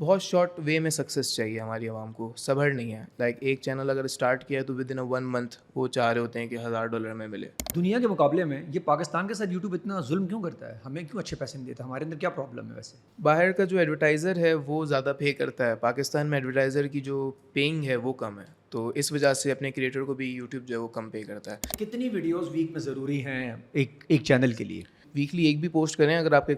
بہت شارٹ وے میں سکسیس چاہیے ہماری عوام کو, صبر نہیں ہے. لائک ایک چینل اگر اسٹارٹ کیا ہے تو ود ان 1 منتھ وہ چاہ رہے ہوتے ہیں کہ $1000 میں ملے. دنیا کے مقابلے میں یہ پاکستان کے ساتھ یوٹیوب اتنا ظلم کیوں کرتا ہے؟ ہمیں کیوں اچھے پیسے نہیں دیتا؟ ہمارے اندر کیا پرابلم ہے ویسے؟ باہر کا جو ایڈورٹائزر ہے وہ زیادہ پے کرتا ہے, پاکستان میں ایڈورٹائزر کی جو پیئنگ ہے وہ کم ہے, تو اس وجہ سے اپنے کریٹر کو بھی یوٹیوب جو ہے وہ کم پے کرتا ہے. کتنی ویڈیوز ویک میں ضروری ہیں ایک چینل کے لیے؟ ویکلی ایک بھی پوسٹ کریں اگر آپ کا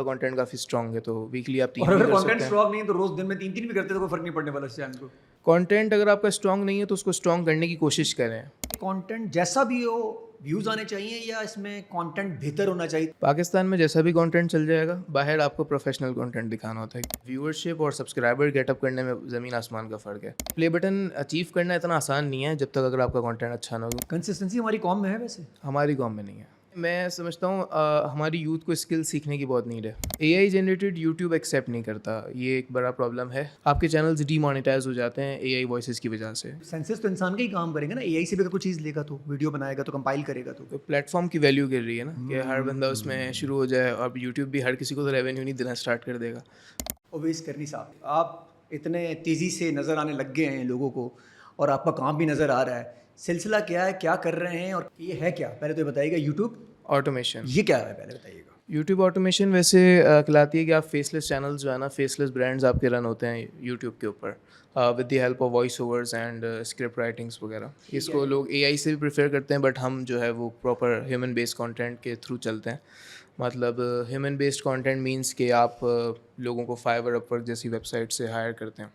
کانٹینٹ کافی اسٹرانگ ہے تو ویکلی آپ 3 اور بھی اگر کر کانٹینٹ سکتے ہیں. اسٹرانگ نہیں ہے تو روز دن میں 3 بھی کرتے تو کوئی فرق نہیں پڑنے والا اس چینل کو. کانٹینٹ اگر آپ کا اسٹرانگ نہیں ہے تو اس کو اسٹرانگ کرنے کی کوشش کریں. کانٹینٹ جیسا بھی ہو ویوز آنے چاہیے یا اس میں کانٹینٹ بہتر ہونا چاہیے؟ پاکستان میں جیسا بھی کانٹینٹ چل جائے گا, باہر آپ کو پروفیشنل کانٹینٹ دکھانا ہوتا ہے. ویورشپ اور سبسکرائبر گیٹ اپ کرنے میں زمین آسمان کا فرق ہے. پلے بٹن اچیو کرنا اتنا آسان نہیں ہے جب تک اگر آپ کا کانٹینٹ اچھا نہ ہو. کنسسٹنسی ہماری قوم میں ہے ویسے؟ ہماری قوم میں نہیں ہے. میں سمجھتا ہوں ہماری یوتھ کو اسکل سیکھنے کی بہت نیڈ ہے. اے آئی جنریٹڈ یوٹیوب ایکسیپٹ نہیں کرتا, یہ ایک بڑا پرابلم ہے. آپ کے چینلز ڈی مانیٹائز ہو جاتے ہیں اے آئی وائسز کی وجہ سے. سینسس تو انسان کا ہی کام کریں گے نا, اے آئی سے بھی اگر کوئی چیز لے گا تو ویڈیو بنائے گا تو کمپائل کرے گا تو پلیٹ فارم کی ویلیو گر رہی ہے نا کہ ہر بندہ اس میں شروع ہو جائے, اور یوٹیوب بھی ہر کسی کو تو ریونیو نہیں دینا اسٹارٹ کر دے گا. اویس کرنی صاحب, آپ اتنے تیزی سے نظر آنے لگ گئے ہیں لوگوں کو اور آپ کا کام بھی نظر آ رہا ہے, سلسلہ کیا ہے, کیا کر رہے ہیں اور یہ ہے کیا؟ پہلے تو یہ بتائیے گا یوٹیوب آٹومیشن یہ کیا ہے, پہلے بتائیے گا. یوٹیوب آٹومیشن ویسے کہلاتی ہے کہ آپ فیس لیس چینلز جو ہے نا, فیس لیس برانڈز آپ کے رن ہوتے ہیں یوٹیوب کے اوپر with the help of voice overs and script writings وغیرہ. اس کو لوگ اے آئی سے بھی پریفر کرتے ہیں, بٹ ہم جو ہے وہ پراپر ہیومن بیسڈ کانٹینٹ کے تھرو چلتے ہیں. مطلب ہیومن بیسڈ کانٹینٹ مینس کہ آپ لوگوں کو فائیور اپ ورک جیسی ویب سائٹ سے ہائر کرتے ہیں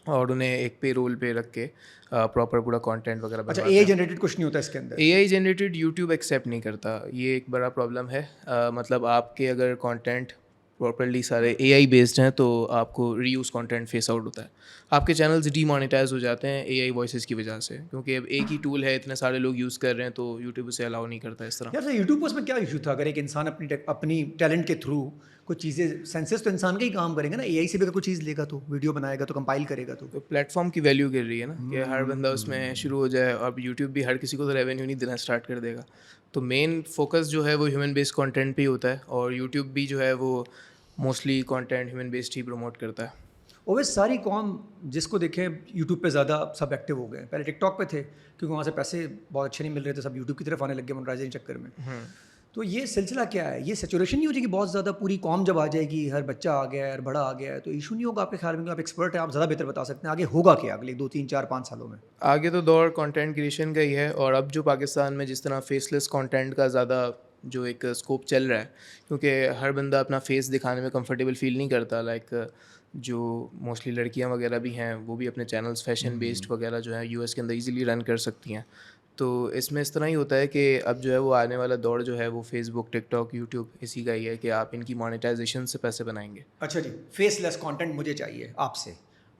اور انہیں ایک پے رول پہ رکھ کے پراپر پورا کانٹینٹ وغیرہ بنواتے ہیں. اچھا, اے آئی جنریٹڈ کچھ نہیں ہوتا اس کے اندر؟ اے آئی جنریٹڈ یوٹیوب ایکسیپٹ نہیں کرتا, یہ ایک بڑا پرابلم ہے. مطلب آپ کے اگر کانٹینٹ پراپرلی سارے اے آئی بیسڈ ہیں تو آپ کو ری یوز کانٹینٹ فیس آؤٹ ہوتا ہے. آپ کے چینلز ڈی مانیٹائز ہو جاتے ہیں اے آئی وائسز کی وجہ سے, کیونکہ اب ایک ہی ٹول ہے, اتنے سارے لوگ یوز کر رہے ہیں تو یوٹیوب اسے الاؤ نہیں کرتا اس طرح. یار یوٹیوب پر اس میں کیا ایشو تھا؟ اگر ایک انسان اپنی ٹیلنٹ کے تھرو کوئی چیزیں, سینسس تو انسان کا ہی کام کریں گے نا, اے آئی سے بھی اگر کوئی چیز لے گا تو ویڈیو بنائے گا تو کمپائل کرے گا تو پلیٹ فارم کی ویلیو گر رہی ہے نا کہ ہر بندہ اس میں شروع ہو جائے, اور یوٹیوب بھی ہر کسی کو تو ریونیو نہیں دینا اسٹارٹ کر دے گا. تو مین فوکس جو ہے وہ ہیومن بیسڈ کانٹینٹ پہ ہی ہوتا ہے, اور یوٹیوب بھی جو ہے وہ موسٹلی کانٹینٹ ہیومن بیسڈ ہی پروموٹ کرتا ہے. اویس ساری قوم جس کو دیکھیں یوٹیوب پہ زیادہ سب ایکٹیو ہو گئے. پہلے ٹک ٹاک پہ تھے کیونکہ وہاں سے پیسے بہت اچھے نہیں مل رہے تھے, سب یوٹیوب کی طرف آنے لگ گئے منورائزنگ چکر میں. تو یہ سلسلہ کیا ہے؟ یہ سیچوریشن نہیں ہو جائے گی بہت زیادہ؟ پوری قوم جب آ جائے گی, ہر بچہ آ گیا ہے, ہر بڑا آ گیا ہے, تو ایشو نہیں ہوگا آپ کے خیال میں؟ آپ ایکسپرٹ ہیں, آپ زیادہ بہتر بتا سکتے ہیں آگے ہوگا کیا اگلے 2 3 4 5 سالوں میں؟ آگے تو دور کانٹینٹ کریشن کا ہی ہے, اور اب جو پاکستان میں جس طرح فیس لیس کانٹینٹ کا زیادہ جو ایک اسکوپ چل رہا ہے, کیونکہ ہر بندہ اپنا فیس دکھانے میں کمفرٹیبل فیل نہیں کرتا. لائک جو موسٹلی لڑکیاں وغیرہ بھی ہیں وہ بھی اپنے چینلز فیشن بیسڈ وغیرہ جو ہے یو ایس کے اندر ایزیلی رن کر سکتی ہیں. تو اس میں اس طرح ہی ہوتا ہے کہ اب جو ہے وہ آنے والا دور جو ہے وہ فیس بک, ٹک ٹاک, یوٹیوب اسی کا ہی ہے کہ آپ ان کی مانیٹائزیشن سے پیسے بنائیں گے. اچھا جی, فیس لیس کانٹینٹ مجھے چاہیے آپ سے.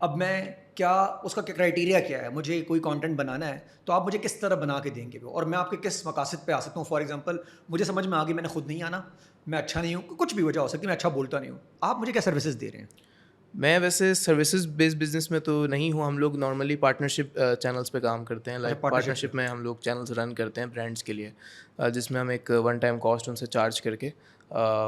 اب میں کیا, اس کا کرائٹیریا کیا ہے؟ مجھے کوئی کانٹینٹ بنانا ہے تو آپ مجھے کس طرح بنا کے دیں گے, اور میں آپ کے کس مقاصد پہ آ سکتا ہوں؟ فار ایگزامپل مجھے سمجھ میں آ گئی میں نے خود نہیں آنا, میں اچھا نہیں ہوں, کچھ بھی وجہ ہو سکتی ہے, میں اچھا بولتا نہیں ہوں, آپ مجھے کیا سروسز دے رہے ہیں؟ میں ویسے سروسز بیسڈ بزنس میں تو نہیں ہوں, ہم لوگ نارملی پارٹنرشپ چینلس پہ کام کرتے ہیں. لائک پارٹنرشپ میں ہم لوگ چینلس رن کرتے ہیں برانڈس کے لیے, جس میں ہم ایک ون ٹائم کاسٹ ان سے چارج کر کے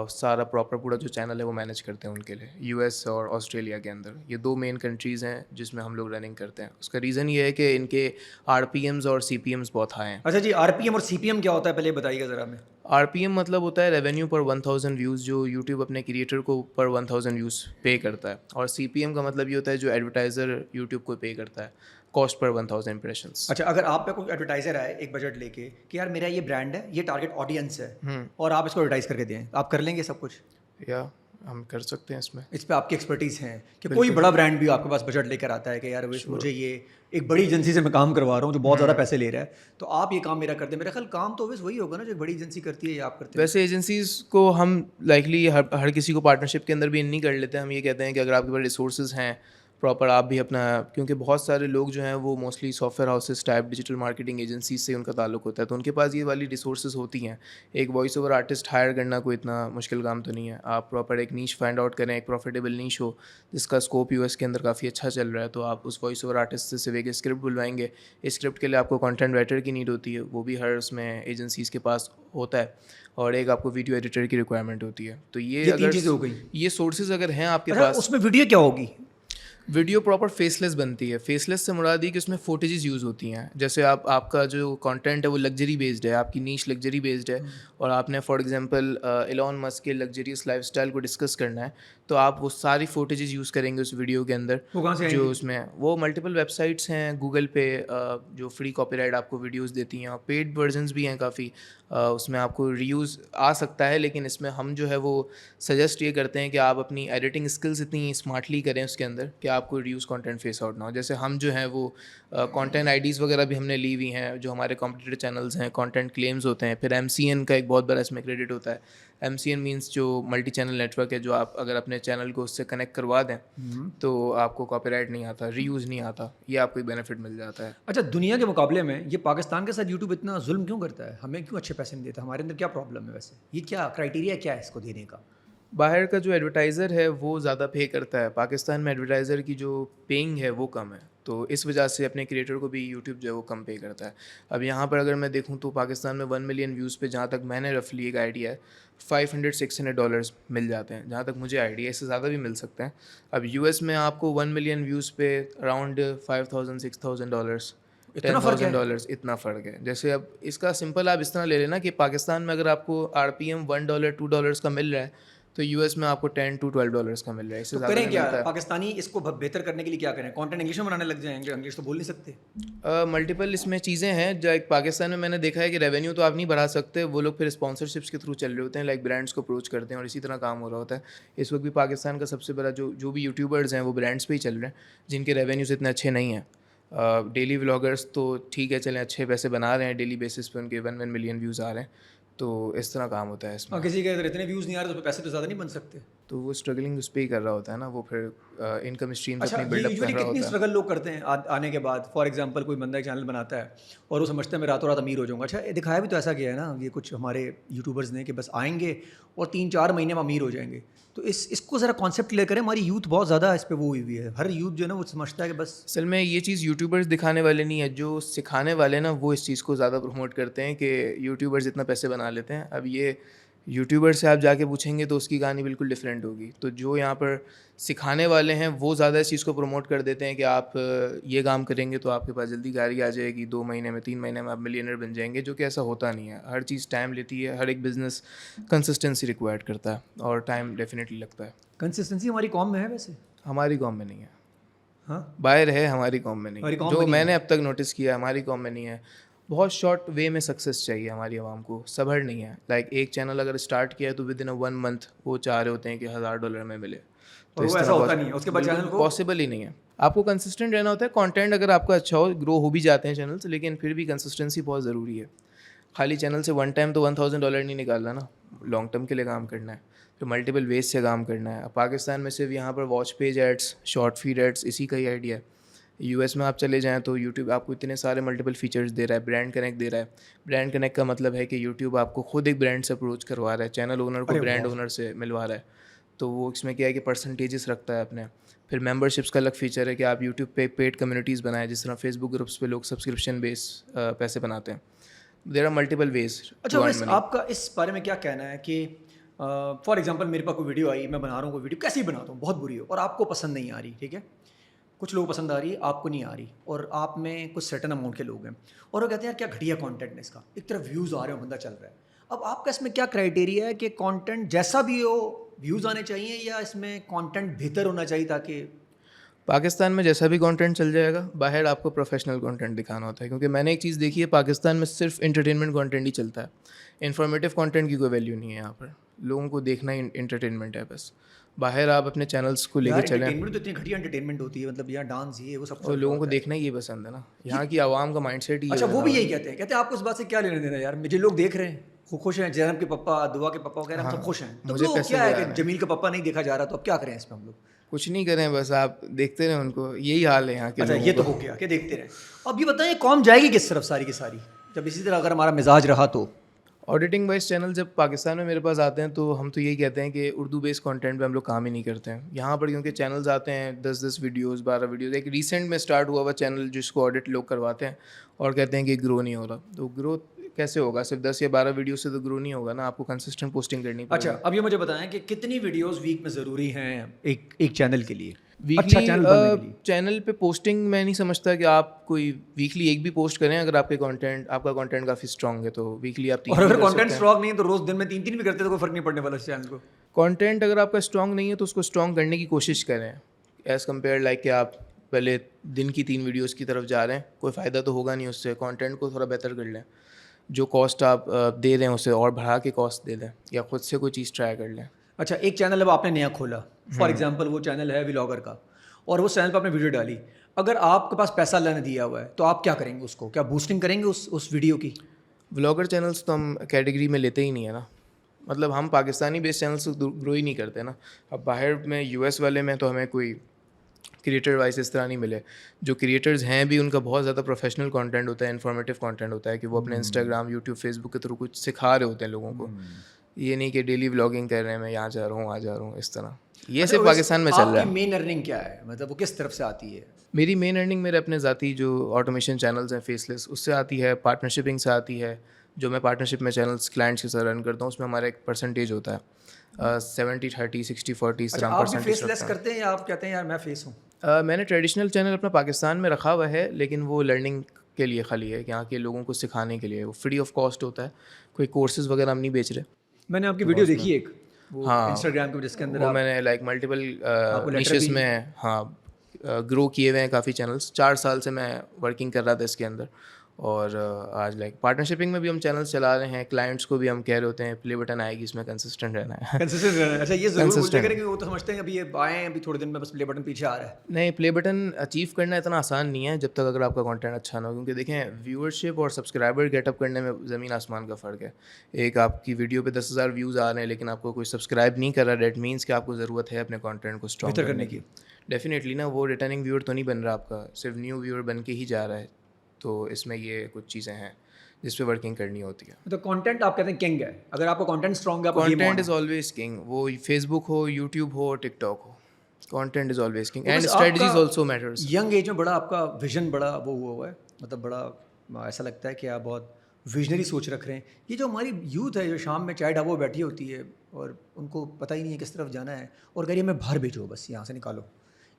سارا پراپر پورا جو چینل ہے وہ مینیج کرتے ہیں ان کے لیے. یو ایس اور آسٹریلیا کے اندر یہ 2 مین کنٹریز ہیں جس میں ہم لوگ رننگ کرتے ہیں. اس کا ریزن یہ ہے کہ ان کے آر پی ایمز اور سی پی ایمز بہت ہائی ہیں. اچھا جی, آر پی ایم اور سی پی ایم کیا ہوتا ہے پہلے بتائیے گا ذرا ہمیں. آر پی ایم مطلب ہوتا ہے ریونیو پر 1000 ویوز, جو یوٹیوب اپنے کریٹر کو پر 1000 ویوز پے کرتا ہے. اور سی پی ایم کا مطلب یہ ہوتا ہے جو ایڈورٹائزر یوٹیوب کو پے کرتا ہے کاسٹ پر 1000 امپریشنس. اچھا, اگر آپ پہ کوئی ایڈورٹائزر آئے ایک بجٹ لے کے کہ یار میرا یہ برانڈ ہے, یہ ٹارگیٹ آڈینس ہے, اور آپ اس کو ایڈورٹائز کر کے دیں, آپ کر لیں گے سب کچھ؟ یا ہم کر سکتے ہیں اس پہ آپ کی ایکسپرٹیز ہیں کہ کوئی بڑا برانڈ بھی آپ کے پاس بجٹ لے کر آتا ہے کہ یار مجھے یہ ایک بڑی ایجنسی سے میں کام کروا رہا ہوں جو بہت زیادہ پیسے لے رہا ہے, تو آپ یہ کام میرا کر دیں. میرا خیال کام تو وہی ہوگا نا جو بڑی ایجنسی کرتی ہے یا آپ کرتے ہیں. ویسے ایجنسیز کو ہم لائکلی ہر کسی کو پارٹنرشپ کے اندر بھی نہیں کر لیتے ہیں. ہم یہ کہتے ہیں کہ اگر آپ کے پاس ریسورسز ہیں پراپر آپ بھی اپنا, کیونکہ بہت سارے لوگ جو ہیں وہ mostly soft where houses type digital marketing agencies سے ان کا تعلق ہوتا ہے, تو ان کے پاس یہ والی ریسورسز ہوتی ہیں. ایک وائس اوور آرٹسٹ ہائر کرنا کوئی اتنا مشکل کام تو نہیں ہے. آپ پراپر ایک نیش فائنڈ آؤٹ کریں, ایک پروفیٹیبل نیش ہو جس کا اسکوپ یو ایس کے اندر کافی اچھا چل رہا ہے, تو آپ اس وائس اوور آرٹسٹ سے صرف ایک اسکرپٹ بلوائیں گے. اسکرپٹ کے لیے آپ کو کانٹینٹ رائٹر کی نیڈ ہوتی ہے, وہ بھی ہر اس میں ایجنسیز کے پاس ہوتا ہے, اور ایک آپ کو ویڈیو ایڈیٹر کی ریکوائرمنٹ ہوتی ہے. تو یہ تین اگر چیزیں ہو گئی. یہ سورسز اگر ہیں آپ کے اچھا پاس, اس میں ویڈیو کیا ہوگی؟ ویڈیو پراپر فیس لیس بنتی ہے. فیس لیس سے مراد یہ کہ اس میں فوٹیجز یوز ہوتی ہیں. جیسے آپ کا جو کانٹینٹ ہے وہ لگژری بیسڈ ہے, آپ کی نیش لگژری بیسڈ ہے, اور آپ نے فار ایگزامپل ایلون مسک کے لگژریس لائف اسٹائل کو ڈسکس کرنا ہے, تو آپ وہ ساری فوٹیجز یوز کریں گے اس ویڈیو کے اندر. وہ کہاں سے آئیں جو گی؟ اس میں وہ ملٹیپل ویب سائٹس ہیں گوگل پہ جو فری کاپی رائٹ آپ کو ویڈیوز دیتی ہیں, اور پیڈ ورژنس بھی ہیں کافی, اس میں آپ کو ریوز آ سکتا ہے. لیکن اس میں ہم جو ہے وہ سجیسٹ یہ کرتے ہیں کہ آپ اپنی ایڈیٹنگ اسکلز اتنی اسمارٹلی کریں اس کے اندر کہ آپ کو ریوز کانٹینٹ فیس آؤٹ نہ ہو. جیسے ہم جو ہیں وہ کانٹینٹ آئی ڈیز وغیرہ بھی ہم نے لی ہوئی ہیں, جو ہمارے کمپیٹیٹر چینلز ہیں, کانٹینٹ کلیمز ہوتے ہیں. پھر MCN کا ایک بہت بڑا اس میں کریڈٹ ہوتا ہے. MCN مینس جو ملٹی چینل نیٹ ورک ہے, جو آپ اگر اپنے چینل کو اس سے کنیکٹ کروا دیں تو آپ کو کاپی رائٹ نہیں آتا, ریوز نہیں آتا, یہ آپ کو ایک بینیفٹ مل جاتا ہے. اچھا دنیا کے مقابلے میں یہ پاکستان کے ساتھ یوٹیوب اتنا ظلم کیوں کرتا ہے؟ ہمیں کیوں اچھے پیسے نہیں دیتا؟ ہمارے اندر کیا پرابلم ہے ویسے؟ یہ کیا کرائٹیریا کیا ہے اس کو دینے کا؟ باہر کا جو ایڈورٹائزر ہے وہ زیادہ پے کرتا ہے, پاکستان میں ایڈورٹائزر کی جو پیئنگ ہے وہ کم ہے, تو اس وجہ سے اپنے کریٹر کو بھی یوٹیوب جو ہے وہ کم پے کرتا ہے. اب یہاں پر اگر میں دیکھوں تو پاکستان میں 1 ملین ویوز پہ جہاں تک میں نے رفلی ایک آئیڈیا ہے $500-600 مل جاتے ہیں, جہاں تک مجھے آئیڈیا, اس سے زیادہ بھی مل سکتے ہیں. اب US میں آپ کو 1 ملین ویوز پہ اراؤنڈ $5,000-6,000 $10,000 اتنا فرق ہے. جیسے اب اس کا سمپل آپ اس طرح لے لینا کہ پاکستان میں اگر آپ کو RPM $1-2 کا مل رہا ہے, تو US میں آپ کو $10-12 کا مل رہا ہے, اس سے زیادہ نہیں ملتا ہے. پاکستانی اس کو بہتر کرنے کے لیے کیا کریں؟ کانٹینٹ انگلش میں بنانے لگ جائیں گے؟ انگلش تو بول نہیں سکتے. ملٹیپل اس میں چیزیں ہیں. جو ایک پاکستان میں نے دیکھا ہے کہ ریونیو تو آپ نہیں بڑھا سکتے, وہ لوگ پھر اسپانسرشپس کے تھرو چل رہے ہوتے ہیں, لائک برانڈس کو اپروچ کرتے ہیں, اور اسی طرح کام ہو رہا ہوتا ہے. اس وقت بھی پاکستان کا سب سے بڑا جو بھی یوٹیوبرز ہیں وہ برانڈس پہ ہی چل رہے ہیں, جن کے ریونیوز اتنے اچھے نہیں ہیں. ڈیلی ولاگرس تو ٹھیک ہے, چلیں اچھے پیسے بنا رہے ہیں, ڈیلی بیسس پہ ان کے 1 ملین ویوز آ رہے ہیں, تو اس طرح کام ہوتا ہے اس میں. کسی کے اگر اتنے ویوز نہیں آ رہے تو پیسے تو زیادہ نہیں بن سکتے, تو وہ اسٹرگلنگ اس پہ ہی کر رہا ہوتا ہے نا, وہ پھر انکم اسٹریم اچھا اپنی بلڈ اپ کر رہا کتنی ہوتا ہے. اسٹرگل لوگ کرتے ہیں آنے کے بعد؟ فار ایگزامپل کوئی بندہ ایک چینل بناتا ہے اور وہ سمجھتا ہے میں راتوں رات امیر ہو جاؤں گا. اچھا دکھایا بھی تو ایسا کیا ہے نا یہ کچھ ہمارے یوٹیوبرز نے کہ بس آئیں گے اور 3-4 مہینے میں امیر ہو جائیں گے. تو اس کو ذرا کانسیپٹ کلیئر کریں. ہماری یوتھ بہت زیادہ اس پہ وہ ہوئی ہوئی ہے, ہر یوتھ جو ہے نا وہ سمجھتا ہے کہ بس. اصل میں یہ چیز یوٹیوبرز دکھانے والے نہیں ہے, جو سکھانے والے نا وہ اس چیز کو زیادہ پروموٹ کرتے ہیں کہ یوٹیوبرز اتنا پیسے بنا لیتے ہیں. اب یہ یوٹیوبر سے آپ جا کے پوچھیں گے تو اس کی کہانی بالکل ڈفرینٹ ہوگی. تو جو یہاں پر سکھانے والے ہیں وہ زیادہ اس چیز کو پروموٹ کر دیتے ہیں کہ آپ یہ کام کریں گے تو آپ کے پاس جلدی گاڑی آ جائے گی, 2 مہینے میں 3 مہینے میں آپ ملینر بن جائیں گے, جو کہ ایسا ہوتا نہیں ہے. ہر چیز ٹائم لیتی ہے, ہر ایک بزنس کنسسٹنسی ریکوائرڈ کرتا ہے, اور ٹائم ڈیفینیٹلی لگتا ہے. کنسسٹنسی ہماری قوم میں ہے ویسے؟ ہماری قوم میں نہیں ہے. ہاں باہر ہے, ہماری قوم میں نہیں. جو میں نے اب تک نوٹس کیا ہماری قوم میں نہیں ہے. بہت شارٹ وے میں سکسیس چاہیے ہماری عوام کو, صبر نہیں ہے. لائک ایک چینل اگر اسٹارٹ کیا ہے تو ود ان 1 منتھ وہ چاہ رہے ہوتے ہیں کہ $1,000 میں ملے, تو اس طرح ہوتا نہیں ہے. اس کے بعد چینل کو پاسبل ہی نہیں ہے. آپ کو کنسسٹنٹ رہنا ہوتا ہے. کانٹینٹ اگر آپ کا اچھا ہو, گرو ہو بھی جاتے ہیں چینلس, لیکن پھر بھی کنسسٹنسی بہت ضروری ہے. خالی چینل سے ون ٹائم تو $1,000 نہیں نکالنا نا, لانگ ٹرم کے لیے کام کرنا ہے, پھر ملٹیپل ویز سے کام کرنا ہے. پاکستان میں صرف یہاں پر watch page ads, short feed ads, اسی کا ہی آئیڈیا ہے. US میں آپ چلے جائیں تو یوٹیوب آپ کو اتنے سارے ملٹیپل فیچرز دے رہا ہے, برانڈ کنیکٹ دے رہا ہے. برانڈ کنیکٹ کا مطلب ہے کہ یوٹیوب آپ کو خود ایک برانڈ سے اپروچ کروا رہا ہے, چینل اونر کو برانڈ اونر سے ملوا رہا ہے. تو وہ اس میں کیا ہے کہ پرسنٹیجز رکھتا ہے اپنے. پھر ممبرشپس کا الگ فیچر ہے کہ آپ یوٹیوب پہ پیڈ کمیونٹیز بنائیں, جس طرح فیس بک گروپس پہ لوگ سبسکرپشن بیس پیسے بناتے ہیں. There are multiple ways. اچھا بس آپ کا اس بارے میں کیا کہنا ہے کہ فار ایگزامپل میرے پاس کوئی ویڈیو آئی, میں بنا رہا ہوں کوئی ویڈیو, کیسی بناتا ہوں, بہت بری ہو, اور آپ کو پسند نہیں آ رہی, ٹھیک ہے, کچھ لوگ پسند آ رہی ہے, آپ کو نہیں آ رہی, اور آپ میں کچھ سرٹن اماؤنٹ کے لوگ ہیں, اور وہ کہتے ہیں یار کیا گھٹیا کانٹینٹ ہے اس کا, ایک طرف ویوز آ رہے ہیں, بندہ چل رہا ہے. اب آپ کا اس میں کیا کرائٹیریا ہے کہ کانٹینٹ جیسا بھی ہو ویوز آنے چاہیے, یا اس میں کانٹینٹ بہتر ہونا چاہیے تاکہ؟ پاکستان میں جیسا بھی کانٹینٹ چل جائے گا, باہر آپ کو پروفیشنل کانٹینٹ دکھانا ہوتا ہے. کیونکہ میں نے ایک چیز دیکھی ہے, پاکستان میں صرف انٹرٹینمنٹ کانٹینٹ ہی چلتا ہے, انفارمیٹیو کانٹینٹ کی کوئی ویلیو نہیں ہے یہاں پر. لوگوں کو دیکھنا ہی انٹرٹینمنٹ ہے بس. باہر آپ اپنے چینلس کو لے کے چلیں, انٹرٹینمنٹ تو اتنی گھٹیا انٹرٹینمنٹ ہوتی ہے, مطلب یہاں ڈانس یہ وہ سب, اور لوگوں کو دیکھنا ہی یہ پسند ہے نا. یہاں کی عوام کا مائنڈ سیٹ ہی. اچھا وہ بھی یہی کہتے ہیں آپ کو اس بات سے کیا لینا دینا یار, مجھے لوگ دیکھ رہے ہیں, خوش ہیں, زینب کے پپا, دعا کے پپا وغیرہ, ہم سب خوش ہیں, تو کیا ہے کہ جمیل کا پپا نہیں دیکھا جا رہا, تو اب کیا کریں اس میں ہم لوگ؟ کچھ نہیں کریں, بس آپ دیکھتے رہیں ان کو, یہی حال ہے یہاں کے اچھا لوگوں یہ تو کا. ہو گیا کہ دیکھتے رہیں. اب یہ بتائیں قوم جائے گی کس طرف ساری کی ساری جب اسی طرح اگر ہمارا مزاج رہا تو؟ آڈیٹنگ وائز چینل جب پاکستان میں میرے پاس آتے ہیں تو ہم تو یہی کہتے ہیں کہ اردو بیس کانٹینٹ پہ ہم لوگ کام ہی نہیں کرتے ہیں یہاں پر, کیونکہ چینلز آتے ہیں 10 ویڈیوز 12 ویڈیوز. ایک ریسنٹ میں اسٹارٹ ہوا چینل جس کو آڈٹ لوگ کرواتے ہیں اور کہتے ہیں کہ گرو نہیں ہو رہا. تو گرو کیسے ہوگا؟ صرف 10 یا 12 ویڈیو سے تو گرو نہیں ہوگا نا, آپ کو کنسسٹنٹ پوسٹنگ کرنی پڑے گی. اچھا اب یہ مجھے بتائیں کہ کتنی ویڈیوز ویک میں ضروری ہیں ایک چینل کے لیے, اچھا ویکلی چینل بننے کے لیے؟ چینل پہ پوسٹنگ میں نہیں سمجھتا کہ آپ کوئی ویکلی ایک بھی پوسٹ کریں. اگر آپ کا کانٹینٹ کافی اسٹرانگ ہے تو ویکلی آپ 3 اور اگر کانٹینٹ اسٹرانگ نہیں ہے تو روز دن میں 3 بھی کرتے تو کوئی فرق نہیں پڑنے والا اس چینل کو. کانٹینٹ اگر آپ کا اسٹرانگ نہیں ہے تو اس کو اسٹرانگ کرنے کی کوشش کریں, ایز کمپیئر لائک کہ آپ پہلے دن کی 3 ویڈیوز کی طرف جا رہے ہیں, کوئی فائدہ تو ہوگا نہیں اس سے. کانٹینٹ کو تھوڑا بہتر کر لیں, جو کاسٹ آپ دے رہے ہیں اسے اور بڑھا کے کاسٹ دے دیں, یا خود سے کوئی چیز ٹرائی کر لیں. اچھا ایک چینل اب آپ نے نیا کھولا, فار ایگزامپل وہ چینل ہے ولاگر کا, اور وہ چینل پہ آپ نے ویڈیو ڈالی, اگر آپ کے پاس پیسہ اللہ نے دیا ہوا ہے تو آپ کیا کریں گے اس کو, کیا بوسٹنگ کریں گے اس ویڈیو کی؟ ولاگر چینلس تو ہم کیٹیگری میں لیتے ہی نہیں ہے نا, مطلب ہم پاکستانی بیس چینلس گرو ہی نہیں کرتے نا. اب باہر میں یو ایس والے میں تو ہمیں کوئی کریٹر وائز اس طرح نہیں ملے. جو کریٹرز ہیں بھی ان کا بہت زیادہ پروفیشنل کانٹینٹ ہوتا ہے, انفارمیٹیو کانٹینٹ ہوتا ہے, کہ وہ اپنے انسٹاگرام یوٹیوب فیس بک کے تھرو کچھ سکھا رہے ہوتے ہیں لوگوں کو. یہ نہیں کہ ڈیلی ولاگنگ کر رہے ہیں, میں یہاں جا رہا ہوں وہاں جا رہا ہوں, اس طرح. یہ صرف پاکستان میں چل رہا ہے. آپ کی مین ارننگ کیا ہے, مطلب وہ کس طرف سے آتی ہے؟ میری مین ارننگ میرے اپنے ذاتی جو آٹومیشن چینلز ہیں فیس لیس, اس سے آتی ہے. پارٹنرشپنگ سے آتی ہے, جو میں پارٹنرشپ میں چینلس کلائنٹس کے ساتھ رن کرتا ہوں, اس میں ہمارا ایک پرسنٹیج ہوتا ہے 70-30 60-40 اس طرح. آپ بھی فیس لیس کرتے ہیں یا آپ کہتے ہیں یار میں فیس ہوں؟ میں نے ٹریڈیشنل چینل اپنا پاکستان میں رکھا ہوا ہے, لیکن وہ لرننگ کے لیے خالی ہے, یہاں کے لوگوں کو سکھانے کے لیے. وہ فری آف کاسٹ ہوتا ہے, کوئی کورسز وغیرہ ہم نہیں بیچ رہے. میں نے آپ کی ویڈیو دیکھی ایک وہ ہاں انسٹاگرام کے, جس کے اندر وہ میں نے لائک ملٹیپل نیشز میں گرو کیے ہوئے ہیں کافی چینلس. 4 سال سے میں ورکنگ کر رہا تھا اس کے اندر, اور آج لائک پارٹنرشپنگ میں بھی ہم چینلس چلا رہے ہیں. کلائنٹس کو بھی ہم کہہ رہے ہوتے ہیں پلے بٹن آئے گی, اس میں کنسسٹنٹ رہنا ہے. کنسسٹنٹ رہنا ہے. اچھا یہ ضرور بولتے ہیں کہ وہ تو سمجھتے ہیں ابھی یہ آئے ہیں ابھی تھوڑے دن میں بس پلے بٹن پیچھے آ رہا ہے. نہیں, پلے بٹن اچیو کرنا اتنا آسان نہیں ہے جب تک اگر آپ کا کانٹینٹ اچھا نہ ہو. کیونکہ دیکھیں ویورشپ اور سبسکرائبر گیٹ اپ کرنے میں زمین آسمان کا فرق ہے. ایک آپ کی ویڈیو پہ 10,000 ویوز آ رہے ہیں لیکن آپ کو کوئی سبسکرائب نہیں کر رہا, دیٹ مینس کہ آپ کو ضرورت ہے اپنے کانٹینٹ کو اسٹرانگ کرنے کی. ڈیفینیٹلی نا, وہ ریٹرننگ ویور تو نہیں بن رہا آپ کا, صرف نیو ویور بن کے ہی جا رہا ہے. تو اس میں یہ کچھ چیزیں ہیں جس پہ ورکنگ کرنی ہوتی ہے. تو کانٹینٹ آپ کہتے ہیں کنگ ہے, اگر آپ کا کانٹینٹ اسٹرانگ ہے, کانٹینٹ از آلویز کنگ. وہ فیس بک ہو, یوٹیوب ہو, ٹک ٹاک ہو, content is always king. And strategies also matters. Young age میں بڑا آپ کا ویژن بڑا وہ ہوا ہے, مطلب بڑا ایسا لگتا ہے کہ آپ بہت ویژنری سوچ رکھ رہے ہیں. یہ جو ہماری یوتھ ہے جو شام میں چائے ڈھابوں بیٹھی ہوتی ہے اور ان کو پتہ ہی نہیں ہے کس طرف جانا ہے, اور کہہ رہی ہے میں باہر بھیجو, بس یہاں سے نکالو,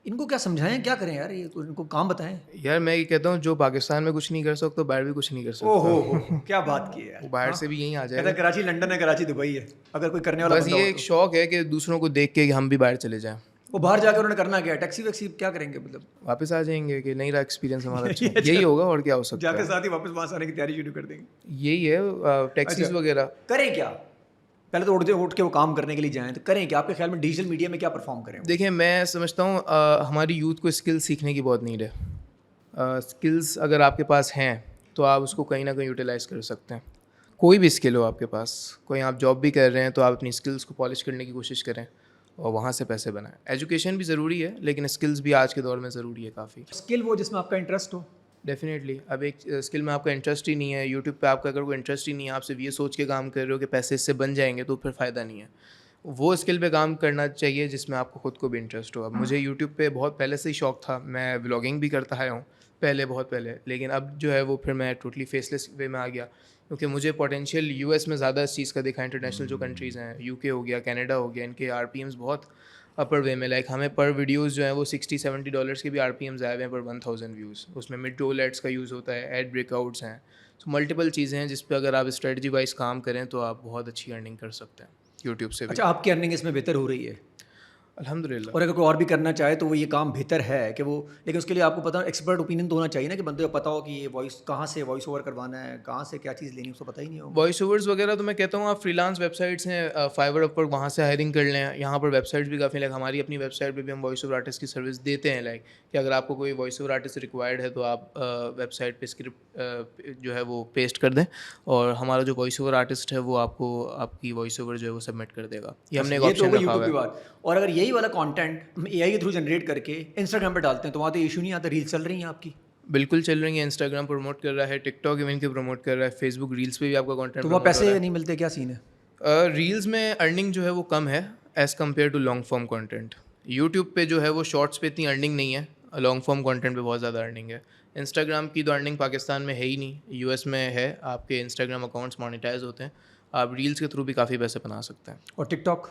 ان کو کیا سمجھائیں, کیا کریں یار, یہ ان کو کام بتائیں. یار میں یہ کہتا ہوں جو پاکستان میں کچھ نہیں کر سکتا باہر بھی کچھ نہیں کر سکتا. اوہ کیا بات کی ہے, وہ باہر سے بھی یہیں آ جائے گا. کراچی لنڈن ہے, کراچی دبئی ہے, اگر کوئی کرنے والا بس یہ ایک شوق ہے کہ دوسروں کو دیکھ کے ہم بھی باہر چلے جائیں. وہ باہر جا کے انہوں نے کرنا کیا, ٹیکسی ویکسی کیا کریں گے, مطلب واپس آ جائیں گے کہ نہیں رہا ایکسپیرینس ہمارا اچھا, یہی ہوگا اور کیا ہو سکتا ہے. جا کے ساتھ ہی واپس وہاں سے آنے کی تیاری شروع کر دیں گے. یہی ہے ٹیکسیز وغیرہ. کریں کیا, پہلے تو اٹھ کے وہ کام کرنے کے لیے جائیں, تو کریں کیا آپ کے خیال میں ڈیجیٹل میڈیا میں کیا پرفارم کریں؟ دیکھیں میں سمجھتا ہوں ہماری یوتھ کو اسکل سیکھنے کی بہت نیڈ ہے. اسکلس اگر آپ کے پاس ہیں تو آپ اس کو کہیں نہ کہیں یوٹیلائز کر سکتے ہیں. کوئی بھی اسکل ہو آپ کے پاس, کوئی آپ جاب بھی کر رہے ہیں تو آپ اپنی اسکلس کو پالش کرنے کی کوشش کریں اور وہاں سے پیسے بنائیں. ایجوکیشن بھی ضروری ہے لیکن اسکلس بھی آج کے دور میں ضروری ہے کافی. اسکل وہ جس میں آپ کا انٹرسٹ ہو. ڈیفینیٹلی. اب ایک اسکل میں آپ کا انٹرسٹ ہی نہیں ہے, یوٹیوب پہ آپ کا اگر کوئی انٹرسٹ ہی نہیں ہے, آپ صرف یہ سوچ کے کام کر رہے ہو کہ پیسے اس سے بن جائیں گے, تو پھر فائدہ نہیں ہے. وہ اسکل پہ کام کرنا چاہیے جس میں آپ کو خود کو بھی انٹرسٹ ہو. اب مجھے یوٹیوب پہ بہت پہلے سے ہی شوق تھا, میں ولاگنگ بھی کرتا آیا ہوں پہلے, بہت پہلے, لیکن اب جو ہے وہ پھر میں ٹوٹلی فیس لیس وے میں آ گیا, کیونکہ مجھے پوٹینشیل یو ایس میں زیادہ اس چیز کا دکھا. انٹرنیشنل جو کنٹریز ہیں, یو کے ہو گیا, کینیڈا ہو گیا, ان کے RPMs بہت اپر وے میں, لائک ہمیں پر ویڈیوز جو ہیں وہ $60-70 کے بھی RPMs آئے ہوئے ہیں پر 1000 ویوز. اس میں مڈ رول ایڈس کا یوز ہوتا ہے, ایڈ بریک آؤٹس ہیں, تو ملٹیپل چیزیں ہیں جس پہ اگر آپ اسٹریٹجی وائز کام کریں تو آپ بہت اچھی ارننگ کر سکتے ہیں یوٹیوب سے بھی. اچھا آپ کی ارننگ اس میں بہتر ہو رہی ہے الحمد للہ. اور اگر کوئی اور بھی کرنا چاہے تو وہ یہ کام بہتر ہے کہ وہ, لیکن اس کے لیے آپ کو پتا ایکسپرٹ اوپینین تو ہونا چاہیے نا, کہ بندے کو پتا ہو کہ یہ وائس کہاں سے وائس اوور کروانا ہے, کہاں سے کیا چیز لینی ہے, اس کو پتہ ہی نہیں ہو. وائس اوورز وغیرہ تو میں کہتا ہوں آپ فری لانس ویب سائٹس ہیں, فائور اپ پر, وہاں سے ہائرنگ کر لیں. یہاں پر ویب سائٹس بھی کافی, لائک ہماری اپنی ویب سائٹ پہ بھی ہم وائس اوور آرٹسٹ کی سروس دیتے ہیں. لائک کہ اگر آپ کو کوئی وائس اوور آرٹسٹ ریکوائرڈ ہے تو آپ ویب سائٹ پہ اسکرپٹ جو ہے وہ پیسٹ کر دیں, اور ہمارا جو وائس اوور آرٹسٹ ہے وہ آپ کو آپ کی وائس اوور جو ہے وہ سبمٹ کر دے گا. یہ ہم نے ایک آپشن رکھا ہوا ہے. اور اگر یہی یہی والا کانٹینٹ ہم اے آئی کے تھرو جنریٹ کر کے انسٹاگرام پہ ڈالتے ہیں تو وہاں تو ایشو نہیں آتا, ریل چل رہی ہیں آپ کی. بالکل چل رہی ہیں, انسٹاگرام پروموٹ کر رہا ہے, ٹک ٹاک ایون کے پروموٹ کر رہا ہے, فیس بک ریلس پہ بھی آپ کا کانٹینٹ. تو وہ پیسے نہیں ملتے, کیا سین ہے؟ ریلز میں ارننگ جو ہے وہ کم ہے as compare to long form content. YouTube پہ جو ہے وہ شارٹس پہ اتنی ارننگ نہیں ہے, لانگ فارم کانٹینٹ پہ بہت زیادہ ارننگ ہے. انسٹاگرام کی تو ارننگ پاکستان میں ہے ہی نہیں, یو ایس میں ہے. آپ کے انسٹاگرام اکاؤنٹس مانیٹائز ہوتے ہیں, آپ ریلس کے تھرو بھی کافی پیسے بنا سکتے ہیں. اور ٹک ٹاک؟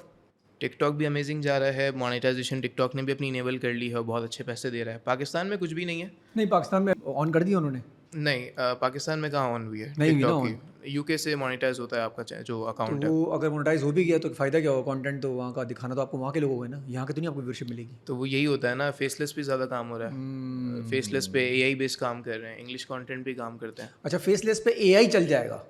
ٹک ٹاک بھی امیزنگ جا رہا ہے, مانیٹائزیشن ٹک ٹاک نے بھی اپنی انیبل کر لی ہے اور بہت اچھے پیسے دے رہا ہے. پاکستان میں کچھ بھی نہیں ہے. نہیں, پاکستان میں آن کر دیا انہوں نے. نہیں, پاکستان میں کہاں آن ہوئی ہے نہیں ٹک ٹاک ہوئی کی. یو کے سے مانیٹائز ہوتا ہے آپ کا جو اکاؤنٹ ہے. وہ اگر مونیٹائز ہو بھی گیا تو فائدہ کیا ہوگا؟ کانٹینٹ تو وہاں کا دکھانا تو آپ کو وہاں کے لوگوں کو ہے نا, یہاں کے تو نہیں آپ کو ویورشپ ملے گی. تو وہ یہی ہوتا ہے نا, فیس لیس پہ زیادہ کام ہو رہا ہے. فیس لیس پہ اے آئی بیس کام کر رہے ہیں, انگلش کانٹینٹ بھی کام کرتے ہیں. اچھا, فیس لیس پہ اے آئی چل جائے گا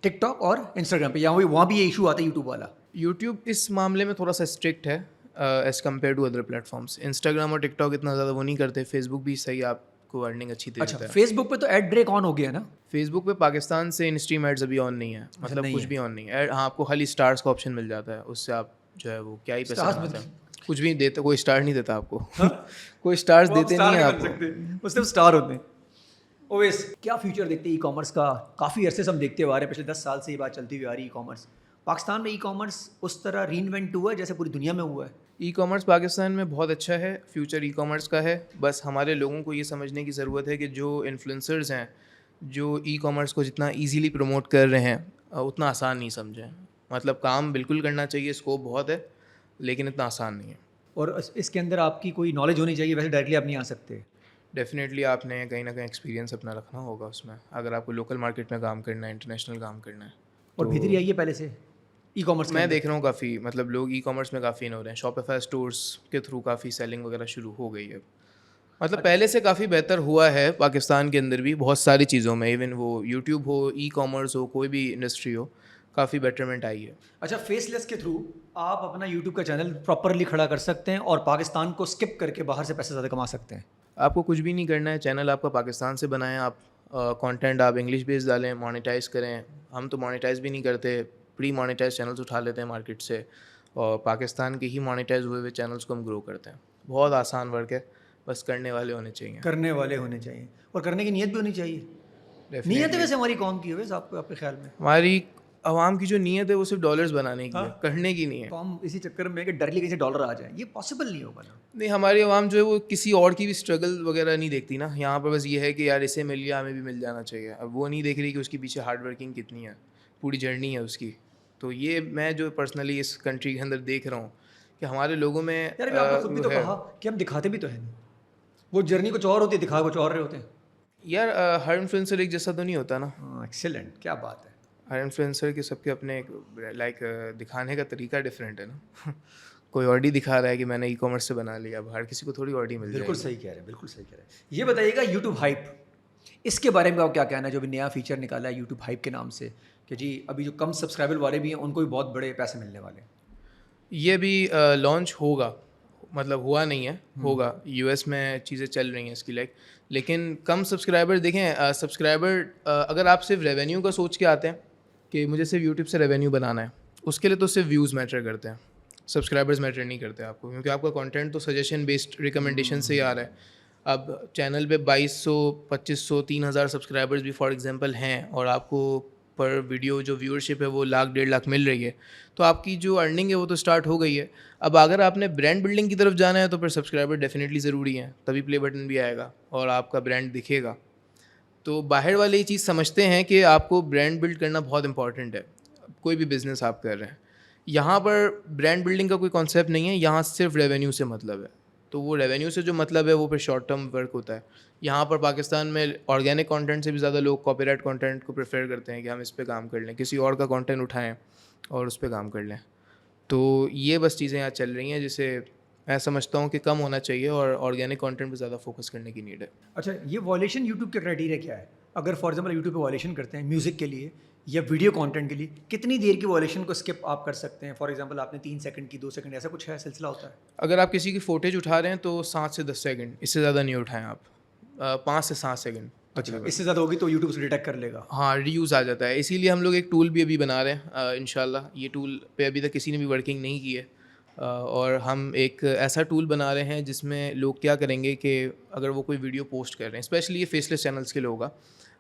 ٹک ٹاک اور انسٹاگرام پہ, یہاں وہاں بھی یہ ایشو آتا ہے یوٹیوب والا. یوٹیوب اس معاملے میں تھوڑا سا اسٹرکٹ ہے as compare to other platforms. Instagram اور ٹک ٹاک اتنا زیادہ وہ نہیں کرتے. فیس بک بھی صحیح آپ کو ارننگ اچھی دے دیتا ہے. فیس بک پہ تو ایڈ بریک آن ہو گیا نا. فیس بک پہ پاکستان سے انسٹریم ایڈز ابھی آن نہیں ہے, مطلب کچھ بھی آن نہیں ہے. ہاں, آپ کو خالی اسٹارس کا آپشن مل جاتا ہے, اس سے آپ جو ہے وہ کیا ہی پیسہ کماتے ہیں. کچھ بھی دیتا, کوئی اسٹار نہیں دیتا آپ کو. کوئی اسٹارس دیتے نہیں ہیں آپ کو, وہ صرف اسٹار ہوتے ہیں. اویس, کیا فیوچر دیکھتے ہیں ای کامرس کا؟ کافی عرصے سے ہم دیکھتے ہوئے آ رہے ہیں, پچھلے 10 سال سے یہ بات چلتی ہوئی آ رہی ہے. ای کامرس پاکستان میں ای کامرس اس طرح ری انوینٹ ہوا ہے جیسے پوری دنیا میں ہوا ہے. ای کامرس پاکستان میں بہت اچھا ہے, فیوچر ای کامرس کا ہے. بس ہمارے لوگوں کو یہ سمجھنے کی ضرورت ہے کہ جو انفلوئنسرز ہیں جو ای کامرس کو جتنا ایزیلی پروموٹ کر رہے ہیں اتنا آسان نہیں سمجھیں. مطلب کام بالکل کرنا چاہیے, اسکوپ بہت ہے, لیکن اتنا آسان نہیں ہے. اور اس کے اندر آپ کی کوئی نالج ہونی چاہیے, ویسے ڈائریکٹلی آپ نہیں آ سکتے. ڈیفینیٹلی آپ نے کہیں نہ کہیں ایکسپیرینس اپنا رکھنا ہوگا اس میں, اگر آپ کو لوکل مارکیٹ میں کام کرنا ہے, انٹرنیشنل کام کرنا ہے. اور بہتری آئی ہے پہلے سے ای کامرس میں دیکھ رہا ہوں کافی, مطلب لوگ ای کامرس میں کافی ان ہو رہے ہیں. شاپیفائی اسٹورس کے تھرو کافی سیلنگ وغیرہ شروع ہو گئی ہے. مطلب پہلے سے کافی بہتر ہوا ہے پاکستان کے اندر بھی بہت ساری چیزوں میں, ایون وہ یوٹیوب ہو, ای کامرس ہو, کوئی بھی انڈسٹری ہو, کافی بیٹرمنٹ آئی ہے. اچھا, فیس لیس کے تھرو آپ اپنا یوٹیوب کا چینل پراپرلی کھڑا کر سکتے ہیں اور پاکستان کو اسکپ کر کے باہر سے پیسے زیادہ کما سکتے ہیں. آپ کو کچھ بھی نہیں کرنا ہے, چینل آپ کا پاکستان سے بنائیں, آپ کانٹینٹ آپ انگلش بیس ڈالیں, مانیٹائز کریں. ہم تو مانیٹائز بھی نہیں کرتے, پری مانیٹائز چینلس اٹھا لیتے ہیں مارکیٹ سے, اور پاکستان کے ہی مانیٹائز ہوئے ہوئے چینلس کو ہم گرو کرتے ہیں. بہت آسان ورک ہے, بس کرنے والے ہونے چاہیے. کرنے والے ہونے چاہیے اور کرنے کی نیت بھی ہونی چاہیے. نیت ویسے ہماری قوم کی ہے آپ کے خیال میں؟ ہماری عوام کی جو نیت ہے وہ صرف ڈالرز بنانے کی ہے, کرنے کی نہیں ہے. قوم اسی چکر میں کہ ڈر لی کہیں سے ڈالر آ جائیں, یہ پاسبل نہیں ہوگا نا. نہیں, ہماری عوام جو ہے وہ کسی اور کی بھی اسٹرگل وغیرہ نہیں دیکھتی نا. یہاں پر بس یہ ہے کہ یار اسے مل گیا, ہمیں بھی مل جانا چاہیے. اب وہ نہیں دیکھ رہی کہ اس کے پیچھے ہارڈ ورکنگ کتنی ہے, پوری جرنی ہے اس کی. تو یہ میں جو پرسنلی اس کنٹری کے اندر دیکھ رہا ہوں کہ ہمارے لوگوں میں یار, آپ نے خود بھی تو کہا کہ ہم دکھاتے بھی تو ہیں, وہ جرنی کچھ اور ہوتی ہے, دکھا کچھ اور رہے ہوتے ہیں. یار ہر انفلوئنسر ایک جیسا تو نہیں ہوتا نا. ایکسیلنٹ, کیا بات ہے. ہر انفلوئنسر کے سب کے اپنے لائک دکھانے کا طریقہ ڈفرینٹ ہے نا. کوئی آڈی دکھا رہا ہے کہ میں نے ای کامرس سے بنا لیا, اب ہر کسی کو تھوڑی آڈی مل جائے. بالکل صحیح کہہ رہے ہیں, بالکل صحیح کہہ رہے ہیں. یہ بتائیے گا یوٹیوب ہائپ, اس کے بارے میں آپ کیا کہنا ہے, جو بھی نیا فیچر نکالا ہے یوٹیوب ہائپ کے نام سے, کہ جی ابھی جو کم سبسکرائبر والے بھی ہیں ان کو بھی بہت بڑے پیسے ملنے والے ہیں. یہ بھی لانچ ہوگا, مطلب ہوا نہیں ہے, ہوگا. یو ایس میں چیزیں چل رہی ہیں اس کی لیکن کم سبسکرائبر دیکھیں, سبسکرائبر اگر آپ صرف ریونیو کا سوچ کے آتے ہیں کہ مجھے صرف یوٹیوب سے ریونیو بنانا ہے, اس کے لیے تو صرف ویوز میٹر کرتے ہیں, سبسکرائبرز میٹر نہیں کرتے آپ کو, کیونکہ آپ کا کانٹینٹ تو سجیشن بیسڈ ریکمنڈیشن سے ہی آ رہا ہے. اب چینل پہ 2200 2500 3000 سبسکرائبرز بھی فار ایگزامپل ہیں, اور آپ کو پر ویڈیو جو ویورشپ ہے وہ 1,00,000 1,50,000 مل رہی ہے, تو آپ کی جو ارننگ ہے وہ تو اسٹارٹ ہو گئی ہے. اب اگر آپ نے برانڈ بلڈنگ کی طرف جانا ہے تو پھر سبسکرائبر ڈیفینیٹلی ضروری ہیں, تبھی پلے بٹن بھی آئے گا اور آپ کا برانڈ دکھے گا. تو باہر والے یہ چیز سمجھتے ہیں کہ آپ کو برانڈ بلڈ کرنا بہت امپورٹنٹ ہے, کوئی بھی بزنس آپ کر رہے ہیں. یہاں پر برانڈ بلڈنگ کا کوئی کانسیپٹ نہیں ہے, یہاں صرف ریونیو سے مطلب ہے. تو وہ ریونیو سے جو مطلب ہے وہ پھر شارٹ ٹرم ورک ہوتا ہے. یہاں پر پاکستان میں آرگینک کانٹینٹ سے بھی زیادہ لوگ کاپی رائٹ کانٹینٹ کو پریفر کرتے ہیں کہ ہم اس پہ کام کر لیں, کسی اور کا کانٹینٹ اٹھائیں اور اس پہ کام کر لیں. تو یہ بس چیزیں یہاں چل رہی ہیں جسے میں سمجھتا ہوں کہ کم ہونا چاہیے اور آرگینک کانٹینٹ پہ زیادہ فوکس کرنے کی نیڈ ہے. اچھا, یہ وائلیشن یوٹیوب کے کرائٹیریا کیا ہے؟ اگر فار ایگزامپل یوٹیوب پہ وائلیشن کرتے ہیں میوزک کے لیے یا ویڈیو کانٹینٹ کے لیے, کتنی دیر کی وائلیشن کو اسکپ آپ کر سکتے ہیں؟ فار ایگزامپل آپ نے 3 سیکنڈ کی, 2 سیکنڈ, ایسا کچھ ہے, سلسلہ ہوتا ہے؟ اگر آپ کسی کی فوٹیج اٹھا رہے ہیں تو 7 سے 10 سیکنڈ, اس سے زیادہ نہیں اٹھائیں آپ, 5 سے 7 سیکنڈ. اچھا, اس سے زیادہ ہوگی تو یوٹیوب سے ڈیٹیکٹ کر لے گا. ہاں, ری یوز آ جاتا ہے. اسی لیے ہم لوگ ایک ٹول بھی ابھی بنا رہے ہیں انشاءاللہ. یہ ٹول پہ ابھی تک کسی نے بھی ورکنگ نہیں کی ہے, اور ہم ایک ایسا ٹول بنا رہے ہیں جس میں لوگ کیا کریں گے کہ اگر وہ کوئی ویڈیو پوسٹ کر رہے ہیں، اسپیشلی یہ فیس لیس چینلس کے لوگ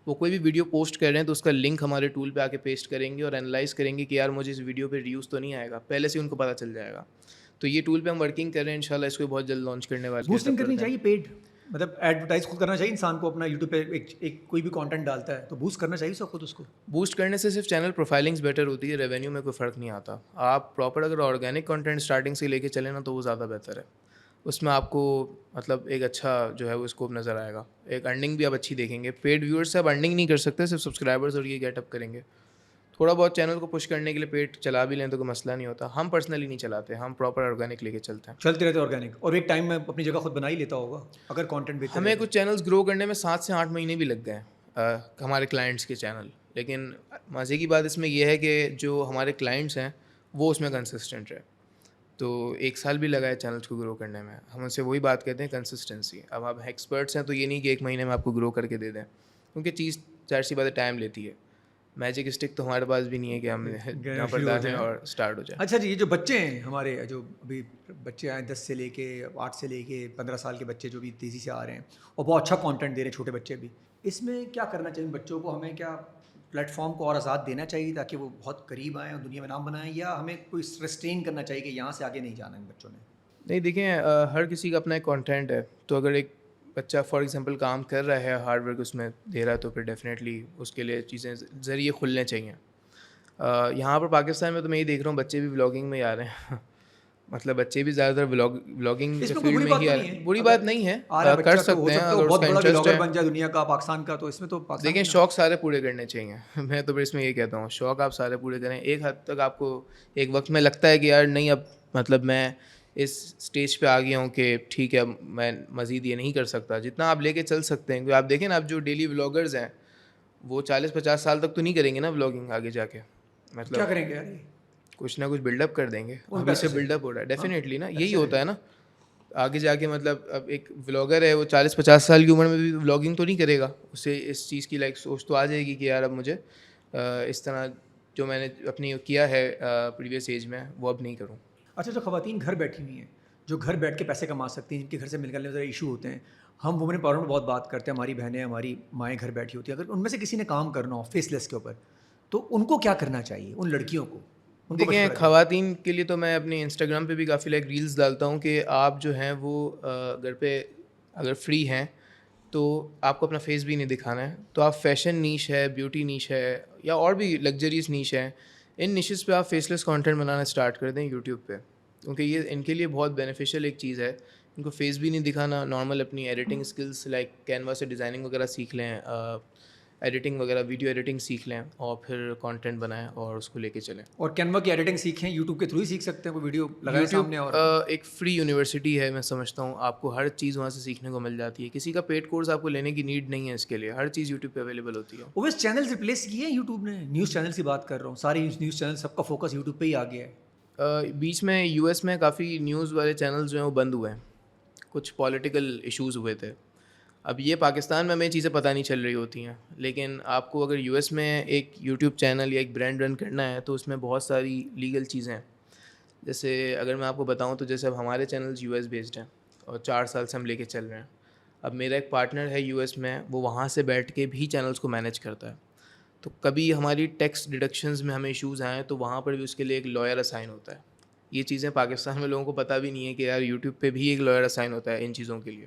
وہ کوئی بھی ویڈیو پوسٹ کر رہے ہیں تو اس کا لنک ہمارے ٹول پہ آ کے پیسٹ کریں گے اور انالائز کریں گے کہ یار مجھے اس ویڈیو پہ ریوز تو نہیں آئے گا، پہلے سے ان کو پتہ چل جائے گا. تو یہ ٹول پہ ہم ورکنگ کر رہے ہیں، انشاءاللہ اس کو بہت جلد لانچ کرنے والے ہیں. بوسٹنگ کرنی چاہیے پیڈ، مطلب ایڈورٹائز خود کرنا چاہیے انسان کو اپنا یوٹیوب پہ ایک کوئی بھی کانٹینٹ ڈالتا ہے تو بوسٹ کرنا چاہیے سب خود اس کو. بوسٹ کرنے سے صرف چینل پروفائلنگس بیٹر ہوتی ہے، ریونیو میں کوئی فرق نہیں آتا. آپ پراپر اگر آرگینک کنٹینٹ اسٹارٹنگ سے لے کے چلیں نا تو وہ زیادہ بہتر ہے. اس میں آپ کو مطلب ایک اچھا جو ہے وہ اسکوپ نظر آئے گا، ایک ارننگ بھی آپ اچھی دیکھیں گے. پیڈ ویورز سے آپ ارننگ نہیں کر سکتے، صرف سبسکرائبرز اور یہ گیٹ اپ کریں گے. تھوڑا بہت چینل کو پش کرنے کے لیے پیڈ چلا بھی لیں تو کوئی مسئلہ نہیں ہوتا. ہم پرسنلی نہیں چلاتے، ہم پراپر آرگینک لے کے چلتے ہیں. چلتے رہتے آرگینک، اور ایک ٹائم میں اپنی جگہ خود بنا ہی لیتا ہوگا اگر کانٹینٹ بہتر. ہمیں کچھ چینلز گرو کرنے میں 7 سے 8 مہینے بھی لگ گئے ہیں ہمارے کلائنٹس کے چینل. لیکن مزے کی بات اس میں یہ ہے کہ جو ہمارے کلائنٹس ہیں وہ اس میں کنسسٹنٹ رہے. تو 1 سال بھی لگا ہے چینلس کو گرو کرنے میں. ہم ان سے وہی بات کہتے ہیں کنسسٹنسی. اب آپ ایکسپرٹس ہیں تو یہ نہیں کہ 1 مہینے میں آپ کو گرو کر کے دے دیں، کیونکہ چیز ظاہر سی بات ہے ٹائم لیتی ہے. میجک اسٹک تو ہمارے پاس بھی نہیں ہے کہ ہم یہاں پر ڈالیں اور اسٹارٹ ہو جائے. اچھا جی، یہ جو بچے ہیں ہمارے، جو ابھی بچے آئے 10 سے لے کے 8 سے لے کے 15 سال کے بچے جو بھی تیزی سے آ رہے ہیں اور بہت اچھا کانٹینٹ دے رہے ہیں، چھوٹے بچے بھی، اس میں کیا کرنا چاہیے بچوں کو؟ ہمیں کیا پلیٹ فارم کو اور آزاد دینا چاہیے تاکہ وہ بہت قریب آئیں اور دنیا میں نام بنائیں، یا ہمیں کوئی ریسٹرین کرنا چاہیے کہ یہاں سے آگے نہیں جانا ہے بچوں نے؟ نہیں دیکھیں، ہر کسی کا اپنا ایک کانٹینٹ ہے. تو اگر ایک بچہ فار ایگزامپل کام کر رہا ہے، ہارڈ ورک اس میں دے رہا ہے، تو پھر ڈیفینیٹلی اس کے لیے چیزیں ذریعے کھلنے چاہیے. یہاں پر پاکستان میں تو میں یہ دیکھ رہا ہوں بچے بھی ولاگنگ میں آ رہے ہیں. مطلب بچے بھی زیادہ تر ولاگنگ کے فیلڈ میں ہی آ رہے ہیں. بری بات نہیں ہے، کر سکتے ہیں اگر اس کا انٹرسٹ ہے. بن جائے دنیا کا، پاکستان کا، تو اس میں تو دیکھیں شوق سارے پورے کرنے چاہیے. میں تو پھر اس میں یہ کہتا ہوں شوق آپ سارے پورے کریں. ایک حد تک آپ کو ایک وقت میں لگتا ہے کہ یار نہیں، اب مطلب میں اس اسٹیج پہ آ گیا ہوں کہ ٹھیک ہے میں مزید یہ نہیں کر سکتا. جتنا آپ لے کے چل سکتے ہیں، کیونکہ آپ دیکھیں نا اب جو ڈیلی ولاگرز ہیں وہ 40-50 سال تک تو نہیں کریں گے نا ولاگنگ آگے جا کے. مطلب کیا کریں گے یار، کچھ نہ کچھ بلڈ اپ کر دیں گے. ابھی سے بلڈ اپ ہو رہا ہے ڈیفینیٹلی نا، یہی ہوتا ہے نا آگے جا کے. مطلب اب ایک ولاگر ہے وہ 40-50 سال کی عمر میں بھی ولاگنگ تو نہیں کرے گا، اسے اس چیز کی لائک سوچ تو آ جائے گی کہ یار اب مجھے اس طرح جو میں نے اپنی کیا ہے پریویس ایج میں وہ اب نہیں کروں. اچھا، جو خواتین گھر بیٹھی ہوئی ہیں، جو گھر بیٹھ کے پیسے کما سکتی ہیں، جن کے گھر سے نکلنے میں ذرا ایشو ہوتے ہیں، ہم وومن امپاورمنٹ بہت بات کرتے ہیں، ہماری بہنیں، ہماری مائیں گھر بیٹھی ہوتی ہیں، اگر ان میں سے کسی نے کام کرنا ہو فیس لیس کے اوپر تو ان کو کیا کرنا چاہیے؟ ان لڑکیوں کو دیکھیں خواتین کے لیے تو میں اپنے انسٹاگرام پہ بھی کافی لائک ریلز ڈالتا ہوں کہ آپ جو ہیں وہ گھر پہ اگر فری ہیں تو آپ کو اپنا فیس بھی نہیں دکھانا ہے، تو آپ فیشن نیش ہے، بیوٹی نیش ہے، یا اور بھی لگژریز نیش ہے، ان نیشز پہ آپ فیس لیس کانٹینٹ بنانا اسٹارٹ کر دیں یوٹیوب پہ، کیونکہ یہ ان کے لیے بہت بینیفیشیل ایک چیز ہے. ان کو فیس بھی نہیں دکھانا، نارمل اپنی ایڈیٹنگ اسکلس لائک کینوا سے ڈیزائننگ وغیرہ سیکھ لیں، ایڈیٹنگ وغیرہ ویڈیو ایڈیٹنگ سیکھ لیں اور پھر کانٹینٹ بنائیں اور اس کو لے کے چلیں. اور کینوا کی ایڈیٹنگ سیکھیں، یوٹیوب کے تھرو ہی سیکھ سکتے ہیں، کوئی ویڈیو لگائیں سامنے. اور ایک فری یونیورسٹی ہے، میں سمجھتا ہوں آپ کو ہر چیز وہاں سے سیکھنے کو مل جاتی ہے. کسی کا پیڈ کورس آپ کو لینے کی نیڈ نہیں ہے، اس کے لیے ہر چیز یوٹیوب پہ اویلیبل ہوتی ہے. اویس چینل ریپلیس کیے ہیں یوٹیوب نے، نیوز چینل کی بات کر رہا ہوں، سارے نیوز چینل سب کا فوکس یوٹیوب پہ ہی آ گیا ہے. بیچ میں یو ایس میں کافی نیوز والے چینلز جو ہیں وہ بند ہوئے ہیں، کچھ پولیٹیکل ایشوز ہوئے تھے. اب یہ پاکستان میں ہمیں چیزیں پتہ نہیں چل رہی ہوتی ہیں، لیکن آپ کو اگر یو ایس میں ایک یوٹیوب چینل یا ایک برانڈ رن کرنا ہے تو اس میں بہت ساری لیگل چیزیں ہیں. جیسے اگر میں آپ کو بتاؤں تو جیسے اب ہمارے چینلز یو ایس بیسڈ ہیں اور 4 سال سے ہم لے کے چل رہے ہیں. اب میرا ایک پارٹنر ہے یو ایس میں، وہ وہاں سے بیٹھ کے بھی چینلز کو مینیج کرتا ہے. تو کبھی ہماری ٹیکس ڈیڈکشنز میں ہمیں ایشوز آئیں تو وہاں پر بھی اس کے لیے ایک لائر اسائن ہوتا ہے. یہ چیزیں پاکستان میں لوگوں کو پتہ بھی نہیں ہے کہ یار یوٹیوب پہ بھی ایک لائر اسائن ہوتا ہے ان چیزوں کے لیے.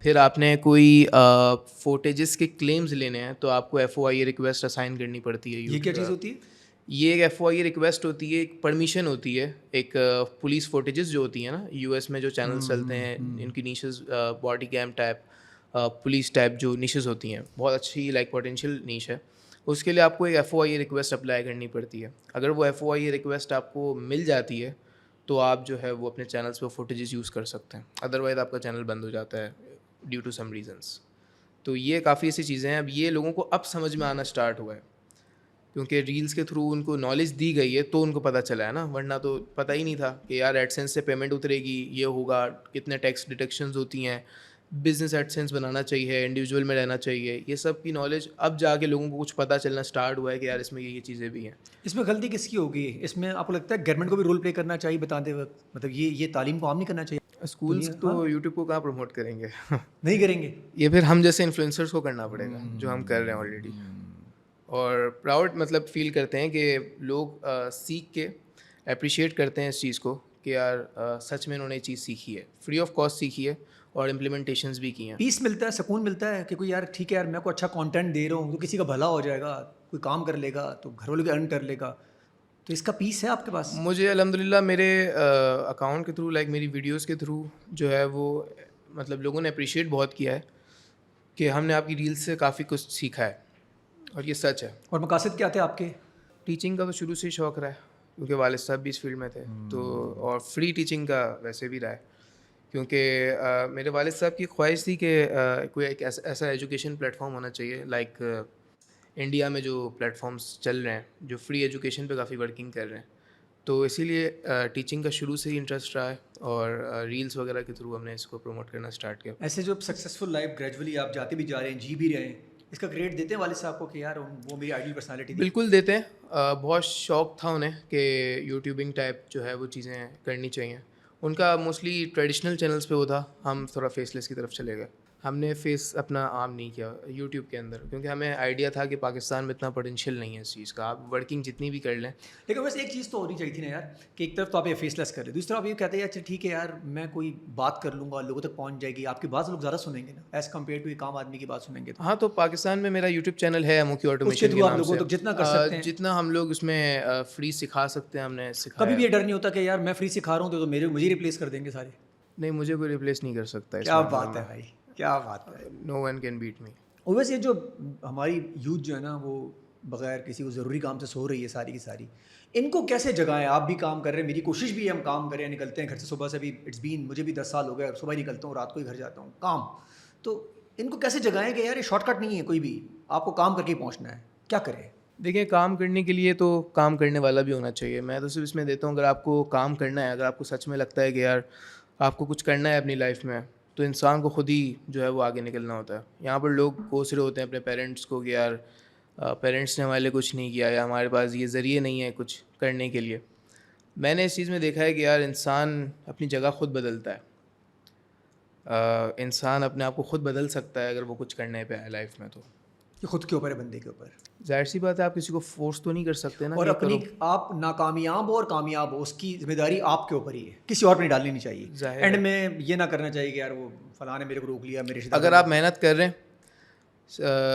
پھر آپ نے کوئی فوٹیجز کے کلیمز لینے ہیں تو آپ کو F O I a request assign کرنی پڑتی ہے. یہ کیا چیز ہوتی ہے؟ یہ ایک F O I a request ہوتی ہے، ایک پرمیشن ہوتی ہے. ایک پولیس فوٹیجز جو ہوتی ہیں نا یو ایس میں، جو چینلز چلتے ہیں ان کی niches body came type, police type جو نیشز ہوتی ہیں، بہت اچھی لائک پوٹینشیل نیش ہے. اس کے لیے آپ کو ایک F O I a request apply کرنی پڑتی ہے. اگر وہ F O I a request آپ کو مل جاتی ہے تو آپ جو ہے وہ اپنے چینلز پہ فوٹیجز یوز کر سکتے ہیں، ادروائز آپ کا چینل بند ہو جاتا ہے ڈیو ٹو سم ریزنس. تو یہ کافی ایسی چیزیں ہیں. اب یہ لوگوں کو اب سمجھ میں آنا اسٹارٹ ہوا ہے کیونکہ ریلز کے تھرو ان کو نالج دی گئی ہے تو ان کو پتہ چلا ہے نا، ورنہ تو پتہ ہی نہیں تھا کہ یار ایڈسنس سے پیمنٹ اترے گی، یہ ہوگا، کتنے ٹیکس ڈیڈکشنز ہوتی ہیں، بزنس ایڈسنس بنانا چاہیے, انڈیویجول میں رہنا چاہیے, یہ سب کی نالج اب جا کے لوگوں کو کچھ پتہ چلنا اسٹارٹ ہوا ہے کہ یار اس میں یہ چیزیں بھی ہیں. اس میں غلطی کس کی ہوگی؟ اس میں آپ کو لگتا ہے گورنمنٹ کو بھی رول پلے کرنا چاہیے بتاتے وقت؟ مطلب یہ تعلیم کو عام نہیں کرنا چاہیے؟ اسکولس تو یوٹیوب کو کہاں پروموٹ کریں گے, نہیں کریں گے. یہ پھر ہم جیسے انفلوئنسرس کو کرنا پڑے گا جو ہم کر رہے ہیں آلریڈی. اور پراؤڈ مطلب فیل کرتے ہیں کہ لوگ سیکھ کے اپریشیٹ کرتے ہیں اس چیز کو کہ یار سچ میں انہوں نے یہ چیز سیکھی ہے, فری آف کاسٹ سیکھی ہے اور امپلیمنٹیشنز بھی کی ہیں. پیس ملتا ہے, سکون ملتا ہے کہ کوئی یار ٹھیک ہے یار میں کو اچھا کانٹینٹ دے رہا ہوں تو کسی کا بھلا ہو جائے گا, کوئی کام کر لے گا تو گھر والوں کے ارن کر لے گا, تو اس کا پیس ہے آپ کے پاس؟ مجھے الحمدللہ میرے اکاؤنٹ کے تھرو, لائک میری ویڈیوز کے تھرو جو ہے وہ مطلب لوگوں نے اپریشیٹ بہت کیا ہے کہ ہم نے آپ کی ریلز سے کافی کچھ سیکھا ہے, اور یہ سچ ہے. اور مقاصد کیا تھے آپ کے؟ ٹیچنگ کا تو شروع سے ہی شوق رہا ہے کیونکہ والد صاحب بھی اس فیلڈ میں تھے, تو اور فری ٹیچنگ کا ویسے بھی رہا ہے کیونکہ میرے والد صاحب کی خواہش تھی کہ کوئی ایک ایسا ایجوکیشن پلیٹ فارم ہونا چاہیے, لائک انڈیا میں جو پلیٹ فارمس چل رہے ہیں جو فری ایجوکیشن پہ کافی ورکنگ کر رہے ہیں, تو اسی لیے ٹیچنگ کا شروع سے ہی انٹرسٹ رہا ہے اور ریلس وغیرہ کے تھرو ہم نے اس کو پروموٹ کرنا اسٹارٹ کیا. ایسے جو سکسیزفل لائف گریجولی آپ جاتے بھی جا رہے ہیں, جی بھی رہے ہیں, اس کا کریڈٹ دیتے ہیں والد صاحب کو کہ یار وہ میری آئیڈیل پرسنالٹی تھی؟ بالکل دیتے ہیں. بہت شوق تھا انہیں کہ یوٹیوبنگ ٹائپ جو ہے وہ چیزیں کرنی چاہیے. ان کا موسٹلی ٹریڈیشنل چینلس پہ وہ تھا, ہم تھوڑا فیس لیس کی طرف چلے گئے. ہم نے فیس اپنا عام نہیں کیا یوٹیوب کے اندر کیونکہ ہمیں آئیڈیا تھا کہ پاکستان میں اتنا پوٹینشیل نہیں ہے اس چیز کا, آپ ورکنگ جتنی بھی کر لیں. لیکن بس ایک چیز تو ہونی چاہیے تھی نا یار, کہ ایک طرف تو آپ یہ فیس لیس کر رہے, دوسری طرف آپ یہ کہتے ہیں اچھا ٹھیک ہے یار میں کوئی بات کر لوں گا لوگوں تک پہنچ جائے گی, آپ کی بات لوگ زیادہ سنیں گے نا ایز کمپیئر ٹو ایک عام آدمی کی بات سنیں گے. ہاں تو پاکستان میں میرا یوٹیوب چینل ہے اموکی آٹومیشن کے نام سے, جتنا کر سکتے ہیں جتنا ہم لوگ اس میں فری سکھا سکتے ہیں ہم نے سکھایا. کبھی بھی یہ ڈر نہیں ہوتا کہ یار میں فری سکھا رہا ہوں تو مجھے ریپلیس کر دیں گے سارے؟ نہیں, مجھے کوئی ریپلیس نہیں کر سکتا. کیا بات ہے بھائی, کیا بات ہے. نو ون کین بیٹ می. اور ویسے یہ جو ہماری یوتھ جو ہے نا وہ بغیر کسی کو ضروری کام سے سو رہی ہے ساری کی ساری, ان کو کیسے جگائیں؟ آپ بھی کام کر رہے ہیں, میری کوشش بھی ہے ہم کام کریں, نکلتے ہیں گھر سے صبح سے, بھی اٹس بین مجھے بھی 10 سال ہو گئے, صبح ہی نکلتا ہوں رات کو ہی گھر جاتا ہوں کام. تو ان کو کیسے جگائیں کہ یار یہ شارٹ کٹ نہیں ہے کوئی بھی, آپ کو کام کر کے ہی پہنچنا ہے, کیا کریں؟ دیکھیں کام کرنے کے لیے تو کام کرنے والا بھی ہونا چاہیے. میں تو صرف اس میں دیتا ہوں اگر آپ کو کام کرنا ہے, اگر آپ کو سچ میں لگتا ہے کہ یار آپ کو کچھ کرنا ہے اپنی لائف میں, تو انسان کو خود ہی جو ہے وہ آگے نکلنا ہوتا ہے. یہاں پر لوگ کوس رہے ہوتے ہیں اپنے پیرنٹس کو کہ یار پیرنٹس نے ہمارے لیے کچھ نہیں کیا یا ہمارے پاس یہ ذریعے نہیں ہے کچھ کرنے کے لیے. میں نے اس چیز میں دیکھا ہے کہ یار انسان اپنی جگہ خود بدلتا ہے, انسان اپنے آپ کو خود بدل سکتا ہے اگر وہ کچھ کرنے پہ ہے لائف میں. تو یہ خود کے اوپر ہے, بندے کے اوپر. ظاہر سی بات ہے آپ کسی کو فورس تو نہیں کر سکتے نا. اور اپنی آپ ناکامیاب ہو اور کامیاب ہو اس کی ذمہ داری آپ کے اوپر ہی ہے, کسی اور پہ نہیں ڈالنی نہیں چاہیے. اینڈ میں یہ نہ کرنا چاہیے کہ یار وہ فلاں نے میرے کو روک لیا, میرے رشتہ. اگر آپ محنت کر رہے ہیں,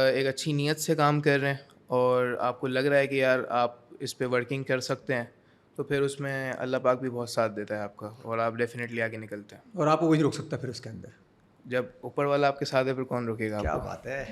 ایک اچھی نیت سے کام کر رہے ہیں اور آپ کو لگ رہا ہے کہ یار آپ اس پہ ورکنگ کر سکتے ہیں, تو پھر اس میں اللہ پاک بھی بہت ساتھ دیتا ہے آپ کا, اور آپ ڈیفینیٹلی آگے نکلتے ہیں. اور آپ کو کوئی نہیں روک سکتا پھر اس کے اندر. جب اوپر والا آپ کے ساتھ ہے پھر کون روکے گا آپ کو؟ کیا بات ہے.